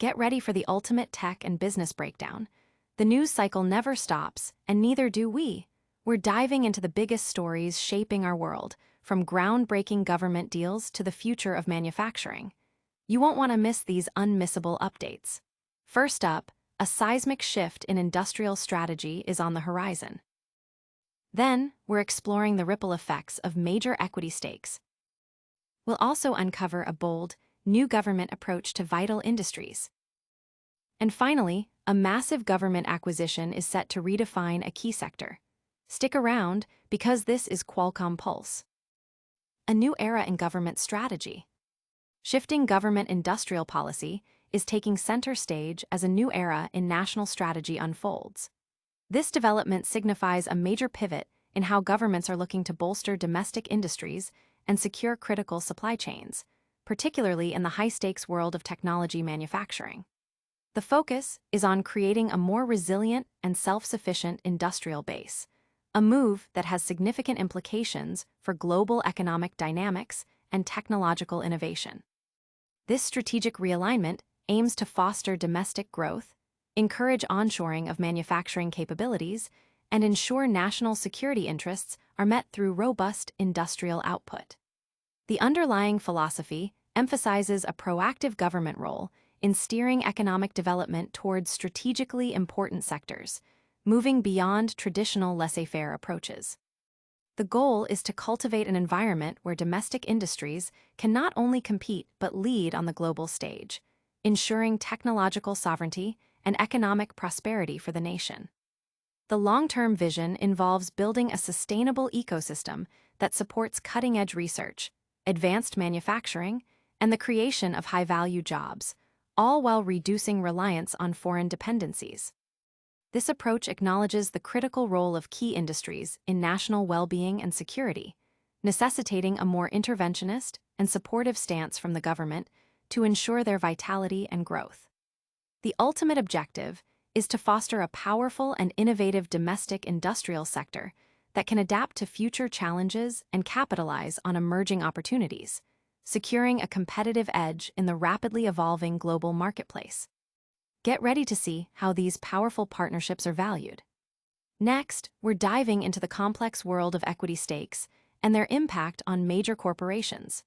Get ready for the ultimate tech and business breakdown. The news cycle never stops, and neither do we. We're diving into the biggest stories shaping our world, from groundbreaking government deals to the future of manufacturing. You won't want to miss these unmissable updates. First up, a seismic shift in industrial strategy is on the horizon. Then, we're exploring the ripple effects of major equity stakes. We'll also uncover a bold, new government approach to vital industries. And finally, a massive government acquisition is set to redefine a key sector. Stick around, because this is Qualcomm Pulse. A new era in government strategy. Shifting government industrial policy is taking center stage as a new era in national strategy unfolds. This development signifies a major pivot in how governments are looking to bolster domestic industries and secure critical supply chains, particularly in the high-stakes world of technology manufacturing. The focus is on creating a more resilient and self-sufficient industrial base, a move that has significant implications for global economic dynamics and technological innovation. This strategic realignment aims to foster domestic growth, encourage onshoring of manufacturing capabilities, and ensure national security interests are met through robust industrial output. The underlying philosophy emphasizes a proactive government role in steering economic development towards strategically important sectors, moving beyond traditional laissez-faire approaches. The goal is to cultivate an environment where domestic industries can not only compete but lead on the global stage, ensuring technological sovereignty and economic prosperity for the nation. The long-term vision involves building a sustainable ecosystem that supports cutting-edge research, advanced manufacturing, and the creation of high-value jobs, all while reducing reliance on foreign dependencies. This approach acknowledges the critical role of key industries in national well-being and security, necessitating a more interventionist and supportive stance from the government to ensure their vitality and growth. The ultimate objective is to foster a powerful and innovative domestic industrial sector that can adapt to future challenges and capitalize on emerging opportunities, securing a competitive edge in the rapidly evolving global marketplace. Get ready to see how these powerful partnerships are valued. Next, we're diving into the complex world of equity stakes and their impact on major corporations.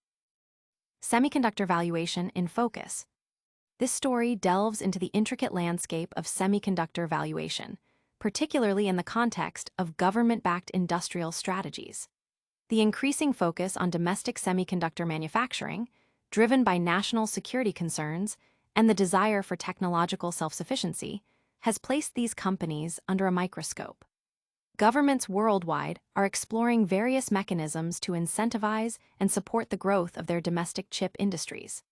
Semiconductor valuation in focus. This story delves into the intricate landscape of semiconductor valuation, particularly in the context of government-backed industrial strategies. The increasing focus on domestic semiconductor manufacturing, driven by national security concerns and the desire for technological self-sufficiency, has placed these companies under a microscope. Governments worldwide are exploring various mechanisms to incentivize and support the growth of their domestic chip industries.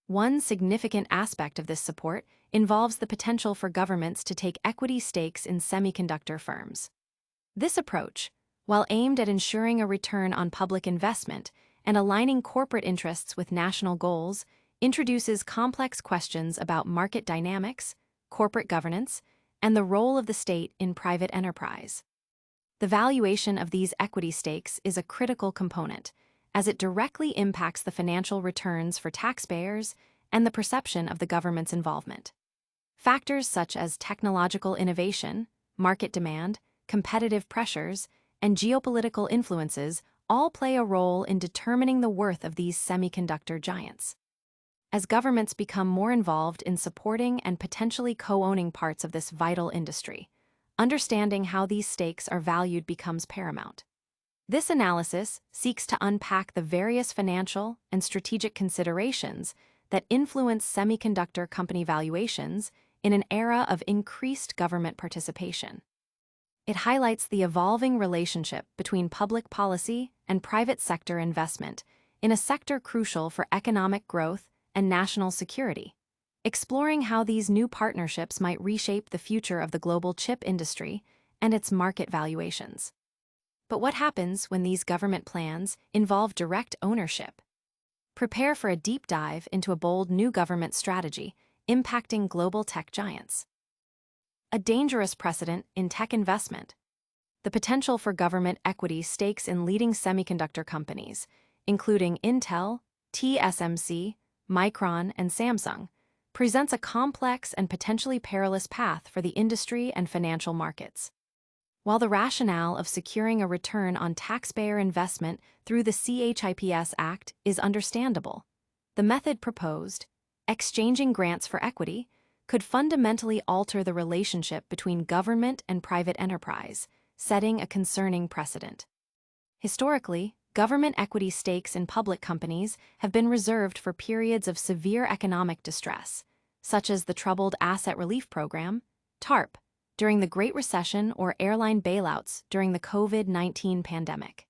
One significant aspect of this support involves the potential for governments to take equity stakes in semiconductor firms. This approach, while aimed at ensuring a return on public investment and aligning corporate interests with national goals, introduces complex questions about market dynamics, corporate governance, and the role of the state in private enterprise. The valuation of these equity stakes is a critical component, as it directly impacts the financial returns for taxpayers and the perception of the government's involvement. Factors such as technological innovation, market demand, competitive pressures, and geopolitical influences all play a role in determining the worth of these semiconductor giants. As governments become more involved in supporting and potentially co-owning parts of this vital industry, understanding how these stakes are valued becomes paramount. This analysis seeks to unpack the various financial and strategic considerations that influence semiconductor company valuations in an era of increased government participation. It highlights the evolving relationship between public policy and private sector investment in a sector crucial for economic growth and national security, exploring how these new partnerships might reshape the future of the global chip industry and its market valuations. But what happens when these government plans involve direct ownership? Prepare for a deep dive into a bold new government strategy impacting global tech giants. A dangerous precedent in tech investment. The potential for government equity stakes in leading semiconductor companies, including Intel, TSMC, Micron, and Samsung, presents a complex and potentially perilous path for the industry and financial markets. While the rationale of securing a return on taxpayer investment through the CHIPS Act is understandable, the method proposed, exchanging grants for equity, could fundamentally alter the relationship between government and private enterprise, setting a concerning precedent. Historically, government equity stakes in public companies have been reserved for periods of severe economic distress, such as the Troubled Asset Relief Program, TARP, during the Great Recession or airline bailouts during the COVID-19 pandemic.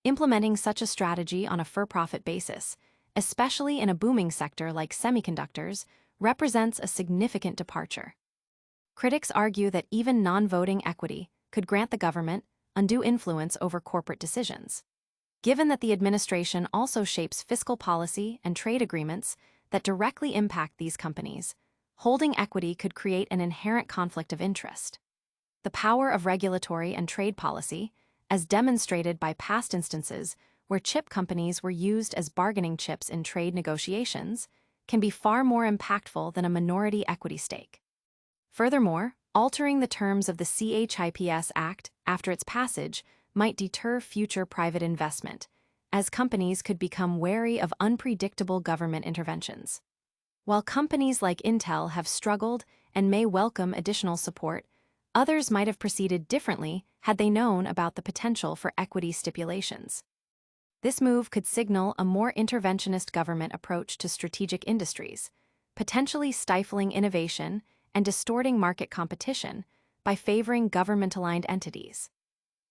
Implementing such a strategy on a for-profit basis, especially in a booming sector like semiconductors, represents a significant departure. Critics argue that even non-voting equity could grant the government undue influence over corporate decisions. Given that the administration also shapes fiscal policy and trade agreements that directly impact these companies, holding equity could create an inherent conflict of interest. The power of regulatory and trade policy, as demonstrated by past instances where chip companies were used as bargaining chips in trade negotiations, can be far more impactful than a minority equity stake. Furthermore, altering the terms of the CHIPS Act after its passage might deter future private investment, as companies could become wary of unpredictable government interventions. While companies like Intel have struggled and may welcome additional support, others might have proceeded differently had they known about the potential for equity stipulations. This move could signal a more interventionist government approach to strategic industries, potentially stifling innovation and distorting market competition by favoring government-aligned entities.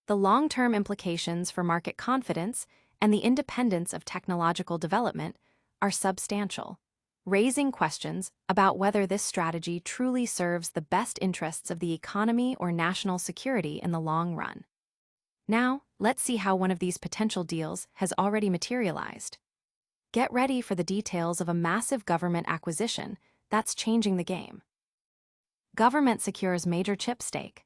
The long-term implications for market confidence and the independence of technological development are substantial, raising questions about whether this strategy truly serves the best interests of the economy or national security in the long run. Now, let's see how one of these potential deals has already materialized. Get ready for the details of a massive government acquisition that's changing the game. Government secures major chip stake.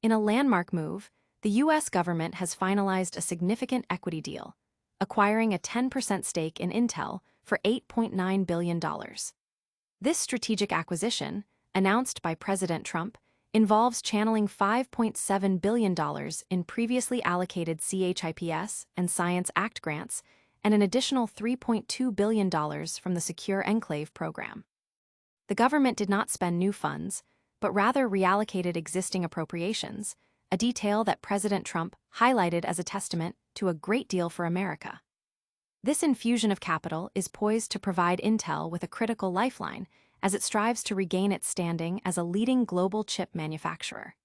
In a landmark move, the U.S. government has finalized a significant equity deal, acquiring a 10% stake in Intel for $8.9 billion. This strategic acquisition, announced by President Trump, involves channeling $5.7 billion in previously allocated CHIPS and Science Act grants and an additional $3.2 billion from the Secure Enclave program. The government did not spend new funds, but rather reallocated existing appropriations, a detail that President Trump highlighted as a testament to a great deal for America. This infusion of capital is poised to provide Intel with a critical lifeline as it strives to regain its standing as a leading global chip manufacturer.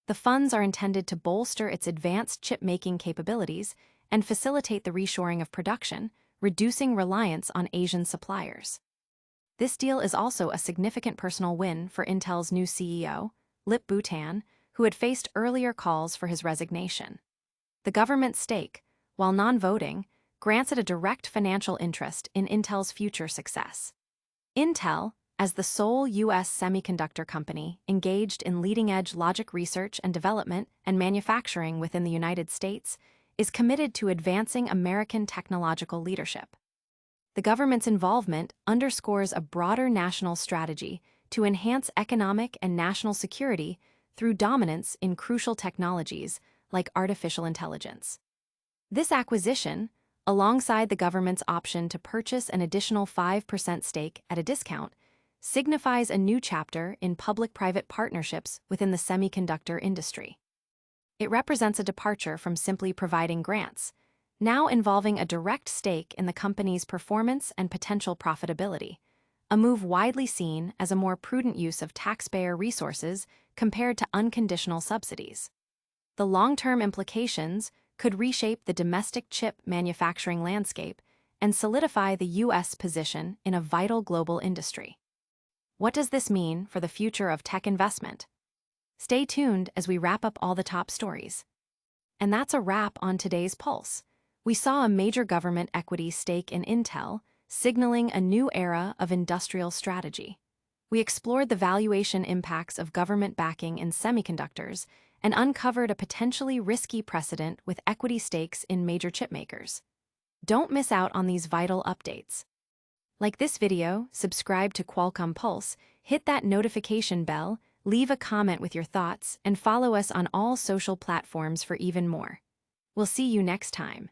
The funds are intended to bolster its advanced chip-making capabilities and facilitate the reshoring of production, reducing reliance on Asian suppliers. This deal is also a significant personal win for Intel's new CEO, Lip Bhutan, who had faced earlier calls for his resignation. The government's stake, while non-voting, grants it a direct financial interest in Intel's future success. Intel, as the sole U.S. semiconductor company engaged in leading-edge logic research and development and manufacturing within the United States, is committed to advancing American technological leadership. The government's involvement underscores a broader national strategy to enhance economic and national security through dominance in crucial technologies like artificial intelligence. This acquisition, alongside the government's option to purchase an additional 5% stake at a discount, signifies a new chapter in public-private partnerships within the semiconductor industry. It represents a departure from simply providing grants, now involving a direct stake in the company's performance and potential profitability, a move widely seen as a more prudent use of taxpayer resources compared to unconditional subsidies. The long-term implications could reshape the domestic chip manufacturing landscape and solidify the U.S. position in a vital global industry. What does this mean for the future of tech investment? Stay tuned as we wrap up all the top stories. And that's a wrap on today's Pulse. We saw a major government equity stake in Intel, signaling a new era of industrial strategy. We explored the valuation impacts of government backing in semiconductors and uncovered a potentially risky precedent with equity stakes in major chipmakers. Don't miss out on these vital updates. Like this video, subscribe to Qualcomm Pulse, hit that notification bell, leave a comment with your thoughts, and follow us on all social platforms for even more. We'll see you next time.